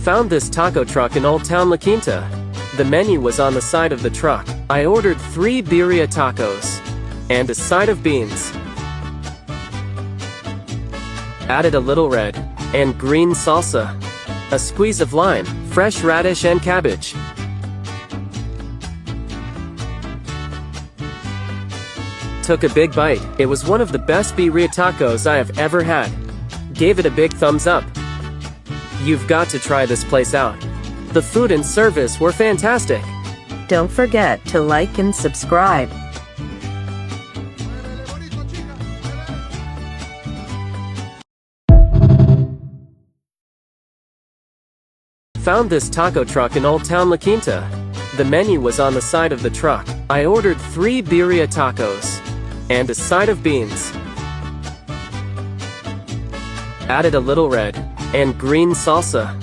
Found this taco truck in Old Town La Quinta. The menu was on the side of the truck. I ordered 3 birria tacos and a side of beans. Added a little red and green salsa, a squeeze of lime, fresh radish and cabbage. Took a big bite. It was one of the best birria tacos I have ever had. Gave it a big thumbs up. You've got to try this place out. The food and service were fantastic. Don't forget to like and subscribe. Found this taco truck in Old Town La Quinta. The menu was on the side of the truck. I ordered 3 birria tacos and a side of beans. Added a little red and green salsa,